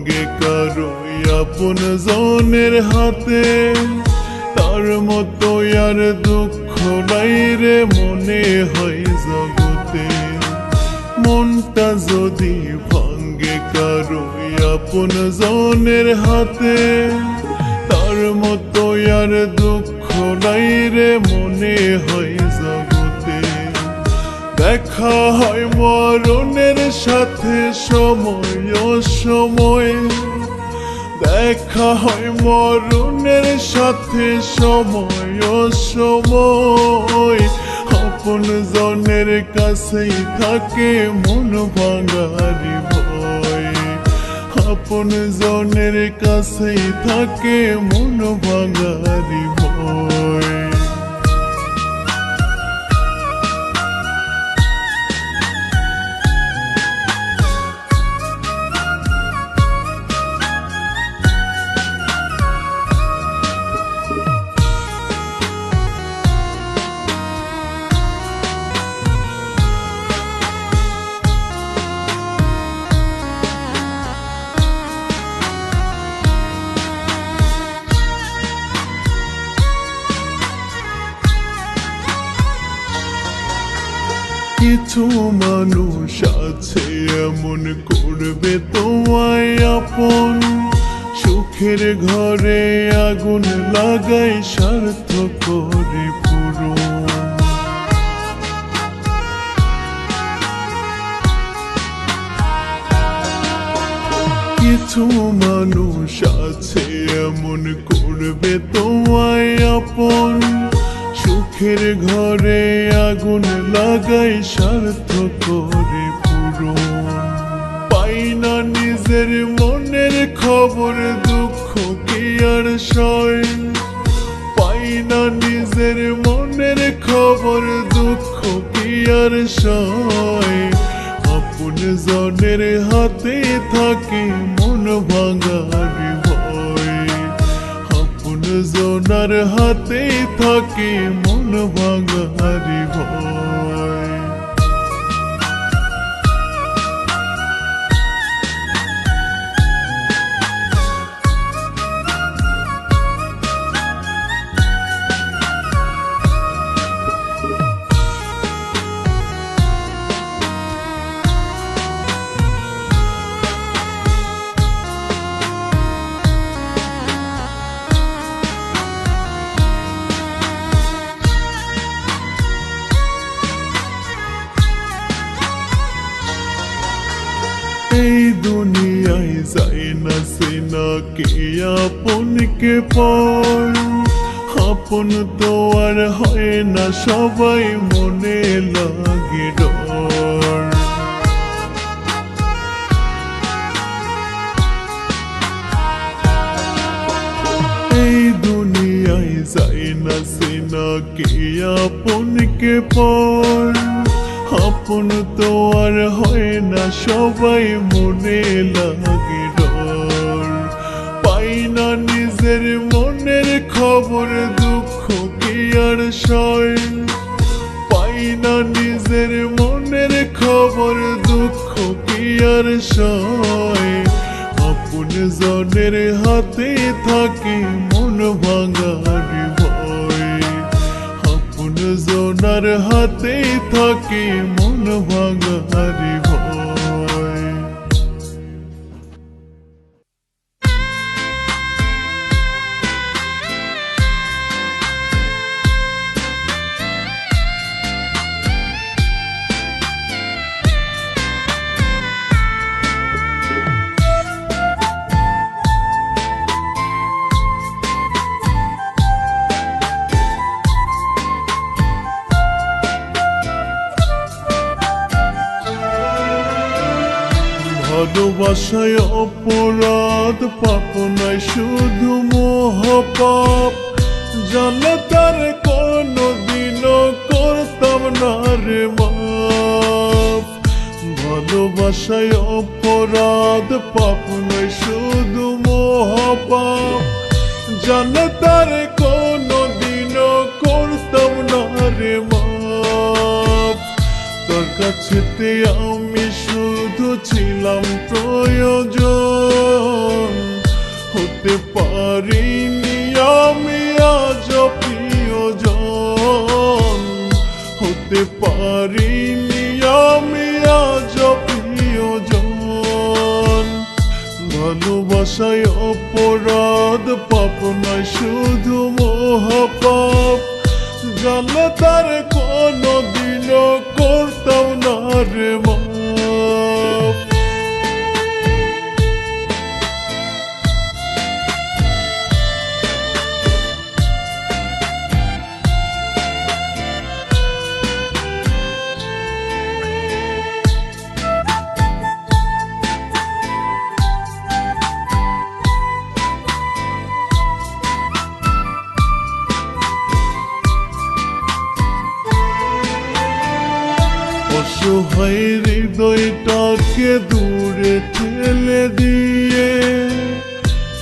ভাঙ্গে কারো আপন জনের হাতে, তার মতো আর দুঃখ নাই রে মনে হয় জগতে। মনটা যদি ভাঙ্গে কারো আপন জনের হাতে, তার মতো আর দুঃখ নাই রে মনে হয় জগতে। দেখা হয় মরণের সাথে সময় সময়, দেখা হয় মরণের সাথে সময় সময়। আপন জনের কাছেই থাকে মন ভাঙারি ভয়, আপন জনের কাছেই থাকে মন ভাঙারি ভয়। কিছু মানুষ আছে এমন করবে তোমায় আপন, সুখের ঘরে আগুন লাগাই স্বার্থ করে পূরণ। কিছু মানুষ আছে এমন করবে তোমায় আপন, সুখের ঘরে আগুন লাগাই স্বার্থ করে পূরণ। পাই না নিজের মনের খবর দুঃখ কি আর সয়, পাই না নিজের মনের খবর দুঃখ কি আর সয়। আপন জনের হাতে থাকে মন ভাঙারি ভয়, আপন জনার হাতে থাকে মন ভাঙারি ভয়। এই দুনিয়ায় যায় না সেনা কে আপন কে পর, আপন তো আর হয় না সবাই মনে লাগে ডর। এই দুনিয়ায় যায় না সেনা কে আপন কে পর, আপন তো আর হয় না সবাই মনে লাগে ডর। পাই না নিজের মনের খবর দুঃখ কি আর সয়, পাই না নিজের মনের খবর দুঃখ কি আর সয়। আপন জনের হাতে থাকে মন ভাঙারি ভয়, আপন জনার হাতে থাকে মন ভাঙারি ভয়। ভালোবাসায় অপরাধ পাপ নয় শুধু মহাপাপ, জানলে তার কোনদিনও করতাম না রে মাপ। ভালোবাসায় অপরাধ পাপ নয় শুধু মহাপাপ, জানলে তার কোনদিনও করতাম না রে মাপ। তোর কাছেতে আমি শুধু ছিলাম প্রয়োজন, হতে পারিনি আমি আজ প্রিয়জন, হতে পারিনি আমি আজ প্রিয়জন। ভালোবাসায় অপরাধ পাপ নয় শুধু মহাপাপ, জানলে তার কোনদিনও করতাম না রে মাপ। অসহায় হৃদয়টাকে দূরে ঠেলে দিয়ে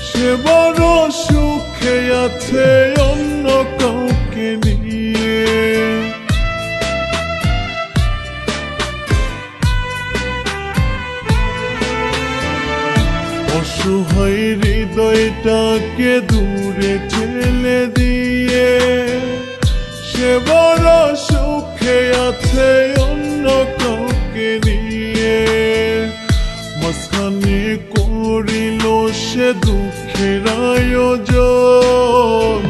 সে বড় সুখে আছে অন্য কাউকে নিয়ে। অসহায় হৃদয়টাকে দূরে ঠেলে দিয়ে সে বড় সুখে আছে অন্য কাউকে নিয়ে। মাঝখানে করিল সে দুঃখের আয়োজন,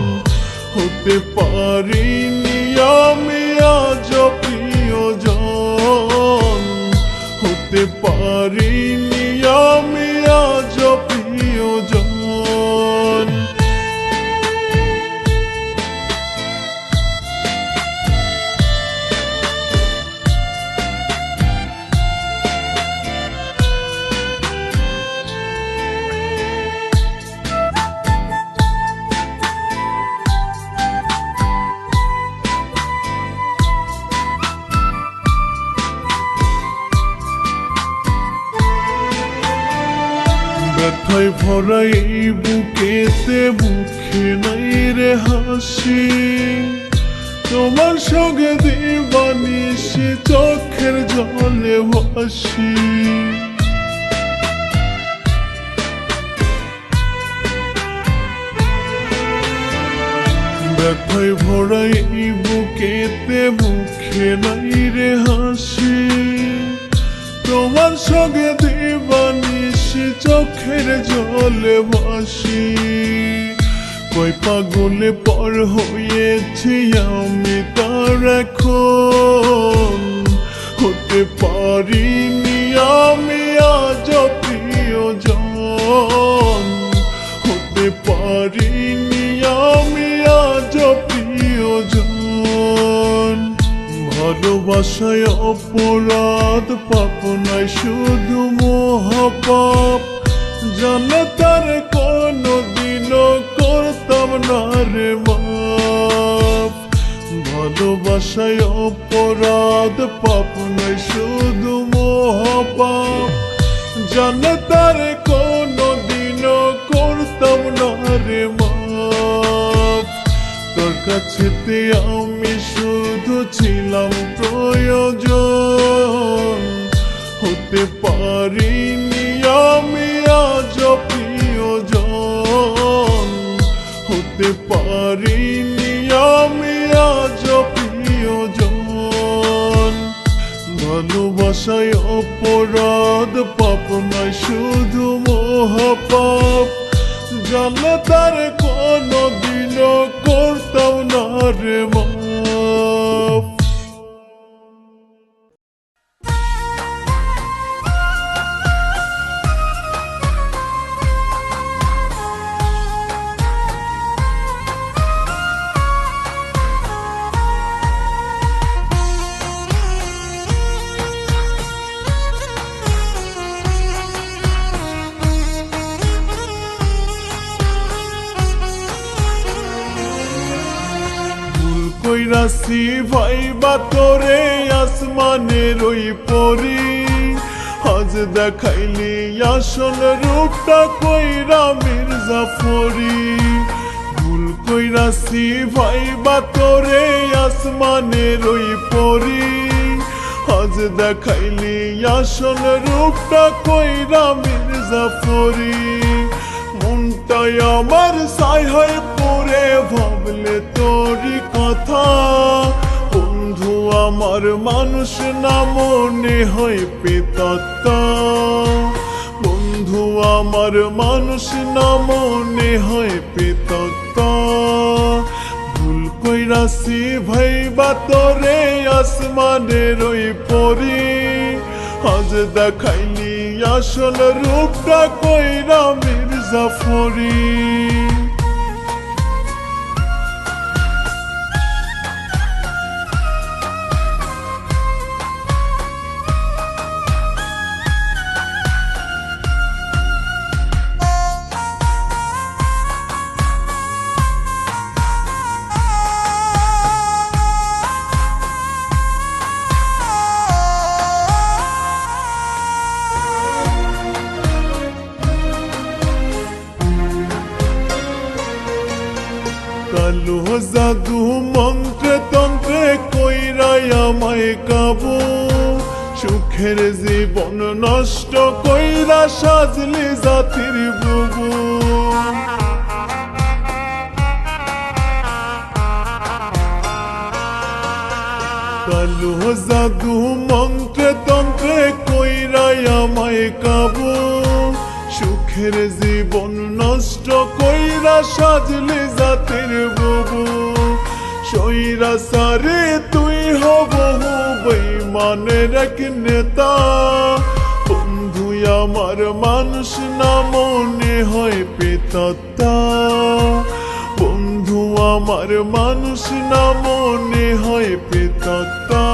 হতে পারিনি আমি আজ প্রিয়জন, হতে পারিনি আমি আজ প্রিয়জন। ব্যথায় ভরা এই বুকেতে মুখে নাই রে হাসি, তোমার সঙ্গে দিবানিশি চোখের জলে ভাসি। ব্যথায় ভরা এই বুকেতে মুখে নাই রে হাসি, তোমার সঙ্গে দিবানিশি চোখের জলে ভাসি। কই পাগলে পর হয়েছি আমি তার এখন, হতে পারিনি আমি আজ প্রিয়জন, হতে পারিনি আমি আজ প্রিয়জন। ভালোবাসায় অপরাধ পাপ নয় শুধু মহাপাপ, জানলে তার কোনদিনও করতাম না রে মাপ। ভালোবাসায় অপরাধ পাপ নয় শুধু মহাপাপ, জানলে তার কোনদিনও করতাম না রে মাপ। তোর কাছেতে আমি শুধু ছিলাম প্রয়োজন, হতে পারিনি আমি আজ প্রিয়জন, হতে পারিনি আমি আজ প্রিয়জন। ভালোবাসায় অপরাধ পাপ নয় শুধু মহাপাপ, জানলে তার কোনদিনও করতাম না রে মাপ। কইরাছি ভাইবা তোরে আসমানের ওই পরি, আজ দেখাইলি আসল রূপটা কইরা মির্জাফরি। ভুল কইরাছি ভাইবা তোরে আসমানের ওই পরি, আজ দেখাইলি আসল রূপটা কইরা মির্জাফরি। মনটা মনটাই আমার ছাই হয়ে পড়ে ভাবলে তোরই কথা। বন্ধু আমার মানুষ না মনে হয় পেতত্তা। বন্ধু আমার মানুষ না মনে হয় পেতত্তা। ভুল কইরাছি ভাইবা তোরে আসমানের ওই পরি। আজ দেখাইলি আসল রূপটা কইরা মির্জাফরি। কালো জাদু মন্ত্রে তন্ত্রে কইরাই আমায় কাবু। সুখের জীবন নষ্ট কইরা সাজলি জাতির বুবু। কালো জাদু মন্ত্রে তন্ত্রে কইরাই আমায় কাবু। সুখের জীবন নষ্ট কইরা সাজলে জাতির বুবু। সইরা সারে তুই হব বেঈমানের এক নেতা। বন্ধু আমার মানুষ না মনে হয় পেতত্তা। বন্ধু আমার মানুষ না মনে হয় পেতত্তা।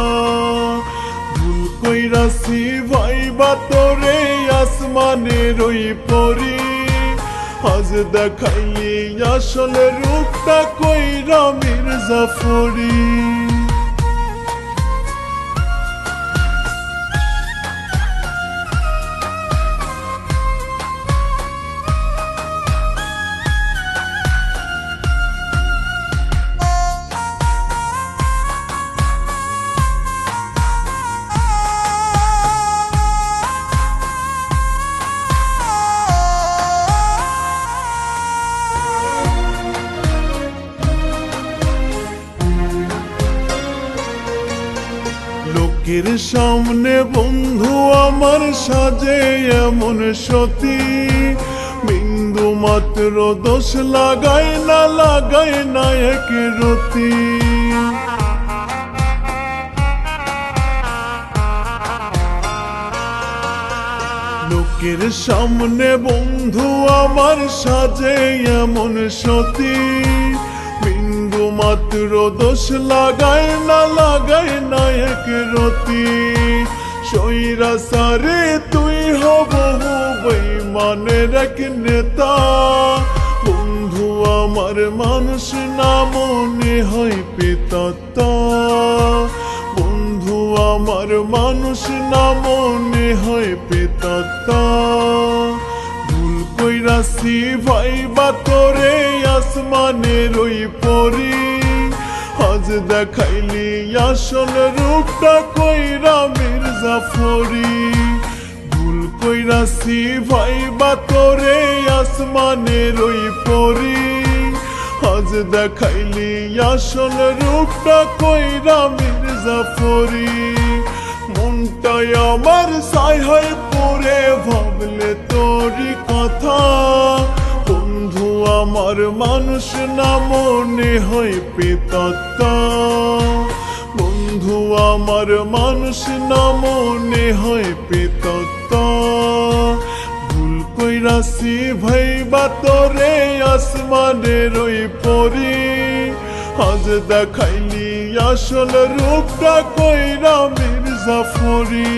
ভুল কইরাছি ভাইবা তোরে আসমানের ওই পরি। আজ দেখাইলি আসল রূপটা কইরা মির্জাফরি। লোকের সামনে বন্ধু আমার সাজে এমন সতী। বিন্দু মাত্র দোষ লাগায় না এক রতি। লোকের সামনে বন্ধু আমার সাজে এমন সতী। বিন্দু মাত্র দোষ লাগায় না এক রতি। সইরা সারে তুই হব বেঈমানের এক নেতা। বন্ধু আমার মানুষ না মনে হয় পেতত্তা। বন্ধু আমার মানুষ না মনে হয় পেতত্তা। ভুল কইরাছি ভাইবা তোরে আসমানের ওই পরি। আজ দেখাইলি আসল রূপটা কইরা মির্জাফরি। ভুল কইরাছি ভাইবা তোরে আসমানের ওই পরি। আজ দেখাইলি আসল রূপটা কইরা মির্জাফরি। মনটাই আমার ছাই হয়ে পড়ে ভাবলে তোরই কথা। বন্ধু আমার মানুষ না মনে হয় পেতত্তা। বন্ধু আমার মানুষ না মনে হয় পেতত্তা। ভুল কইরাছি ভাইবা তোরে আসমানের ওই পরি। আজ দেখাইলি আসল রূপটা কইরা মির্জাফরি।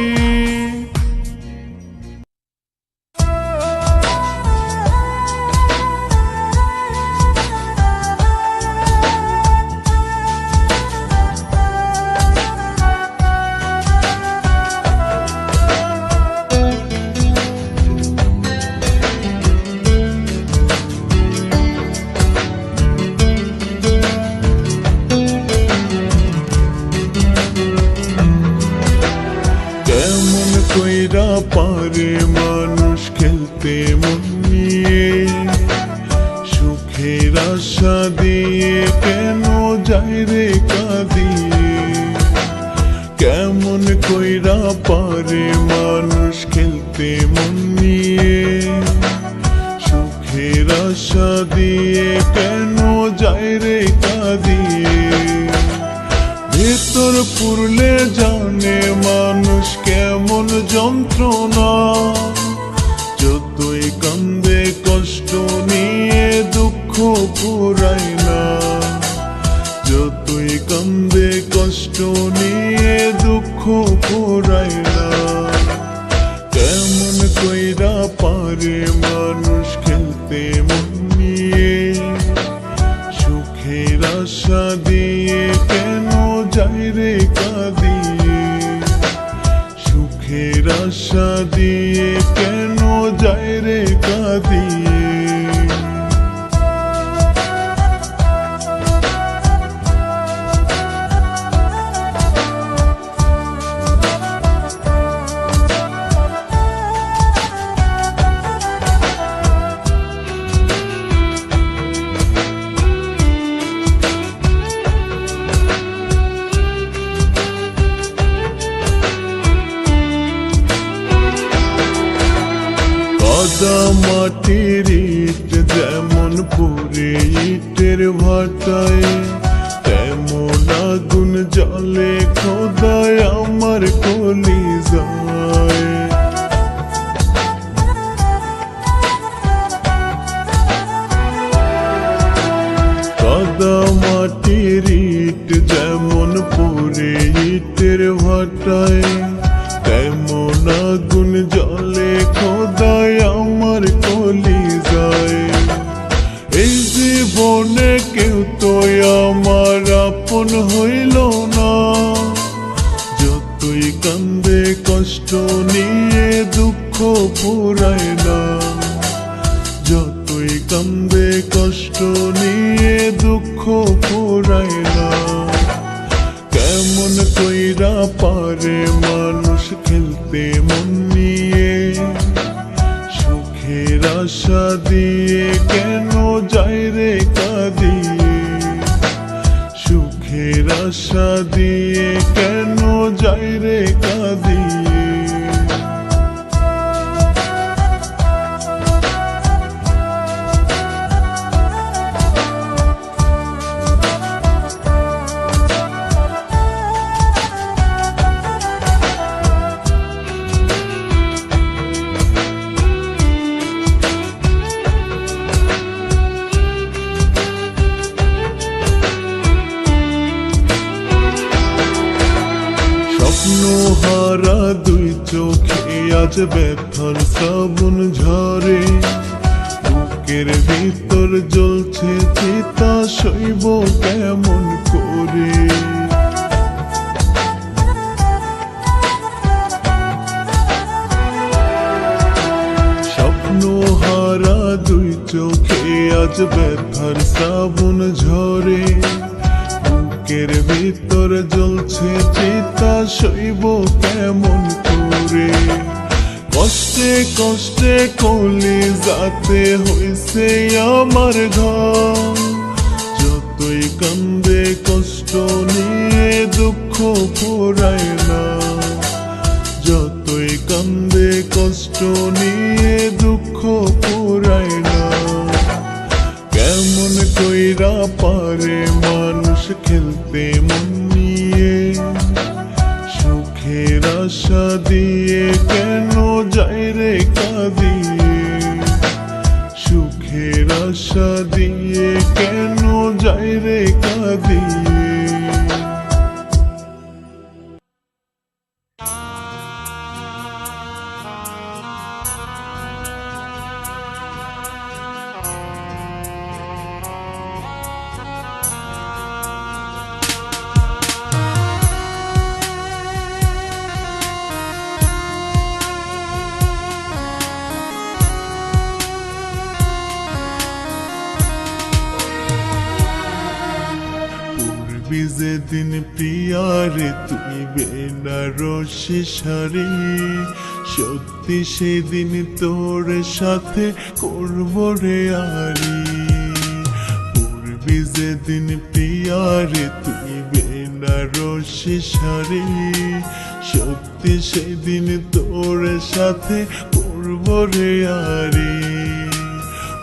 কেমন আশা দিয়ে কেন যায় রে কাঁদিয়ে। কেমন কইরা পারে মানুষ খেলতে মন নিয়ে, সুখের আশা দিয়ে কেন যায় রে কাঁদিয়ে। ভেতর পুরলে জানে মানুষ কেমন যন্ত্রণা, যতই কান্দে কষ্ট নিয়ে দুঃখ পুরায় না, যতই কান্দে কষ্ট নিয়ে দুঃখ পুরায় না। কেমন কইরা পারে মানুষ খেলতে মন নিয়ে, সুখের আশা দিয়ে কেন যায় রে কাঁদিয়ে। সুখের আশা দিয়ে কেন যায় রে কাঁদিয়ে। কাদা মাটির ইট যেমন পুড়ে ইটের ভাটায়, তেমন আগুন জ্বলে খোদায় আমার কলিজায়। কাদা মাটির ইট যেমন পুড়ে ইটের ভাটায়, তেমন আগুন জ্বলে খোদায় আমার কলিজায়। এই জীবনে কেউ তো আমার আপন হইল না, যতই কান্দে কষ্ট নিয়ে দুঃখ পুরায় না, যতই কান্দে কষ্ট নিয়ে দুঃখ পুরায় না। কেমন কইরা পারে মানুষ খেলতে মন নিয়ে, সুখের আশা দিয়ে কেন যায় রে কাঁদিয়ে। সুখের আশা দিয়ে কেন যায় রে কাঁদিয়ে। স্বপ্নহারা দুই চোখে আজ ব্যথার শ্রাবণ ঝরে, বুকের ভিতর জ্বলছে চিতা সইব কেমন করে। স্বপ্নহারা দুই চোখে আজ ব্যথার শ্রাবণ ঝরে, বুকের ভিতর জ্বলছে চিতা সইব কেমন করে। কষ্টে কষ্টে কলিজাতে হইছে আমার ঘর, যতই কান্দে কষ্ট নিয়ে দুঃখ পুরায় না, যতই কান্দে কষ্ট নিয়ে দুঃখ পুরায় না। কেমন কইরা পারে মানুষ খেলতে মন নিয়ে, সুখের আশা দিয়ে কেন যায় রে কাঁদিয়ে। সুখের আশা দিয়ে কেন যায় রে কাঁদিয়ে। যেদিন প্রিয়ারে তুই বেনারসি শাড়ি, সত্যি সেদিন তোর সাথে করব রে আরি। যেদিন প্রিয়ারে তুই বেনারসি শাড়ি, সত্যি সেদিন তোর সাথে করব রে আরে।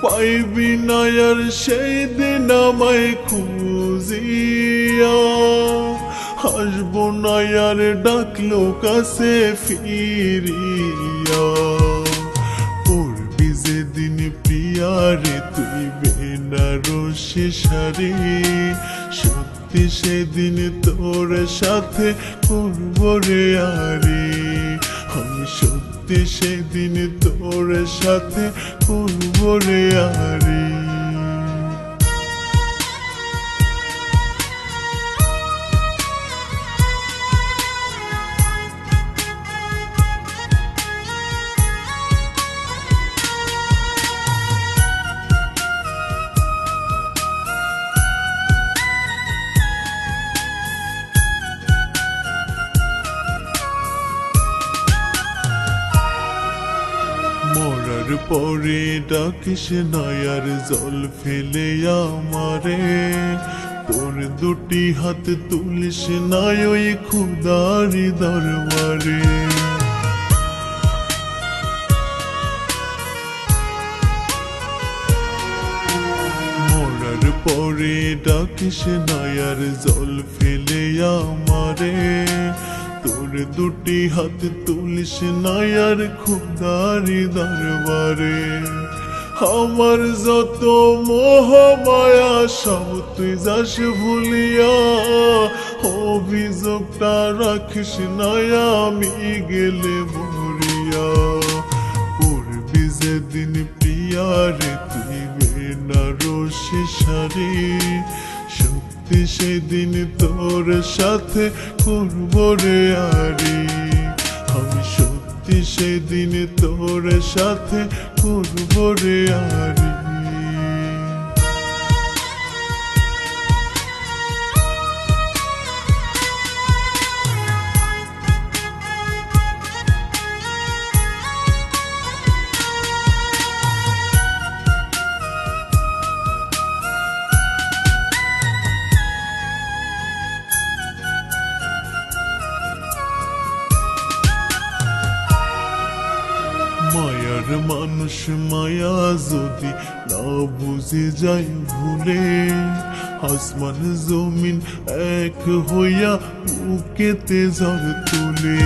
পাইবি না আর সেই দিন আমায় খুঁজিয়া, হাসবো না আর ডাকলো কাছে ফিরিয়া। পড়বি যেদিন প্রিয়ারে তুই বেনারসি শাড়ি, সত্যি সেদিন তোর সাথে করব রে আরে। আমি সত্যি সেদিন তোর সাথে করব রে আরে। মরার পরে ডাকিস না আর জল ফেলে আমারে, তোর দুটি হাত তুলিস না ওই খুদারি দরবারে। মরার পরে ডাকিস না আর জল ফেলে আমারে, তোর দুটি হাত তুলিস না আর খুদারি দরবারে। আমার যত মোহ মায়া সব তুই যাস ভুলিয়া, অভিযোগটা রাখিস না আমি গেলে মরিয়া। পড়বি যেদিন প্রিয়ারে তুই বেনারসি শাড়ি, সত্যি সেদিন তোর সাথে করব রে আরে। আমি সত্যি সেদিন তোর সাথে করব রে আরে। মায়ার মানুষ মায়া যদি না বুঝে যায় ভুলে, আসমান জমিন এক হইয়া বুকেতে ঝড় তুলে।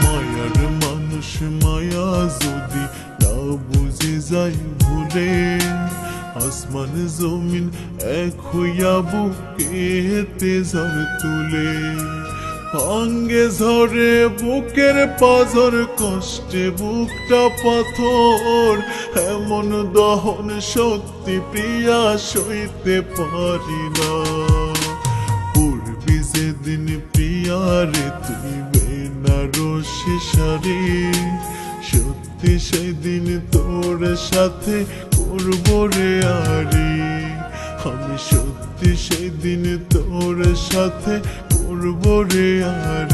মায়ার মানুষ মায়া যদি না বুঝে যায় ভুলে, আসমান জমিন এক হইয়া বুকেতে ঝড় তুলে। ভাঙ্গে ঝরে বুকের পাথর, কষ্টে বুকটা পাথর, এমন দহন সত্যি প্রিয়া সইতে পারি না। পড়বি যেদিন প্রিয়ারে তুই বেনারসি শাড়ি, সত্যি সেদিন তোর সাথে করব রে আরে। আমি সত্যি সেদিন তোর সাথে করব রে আরে।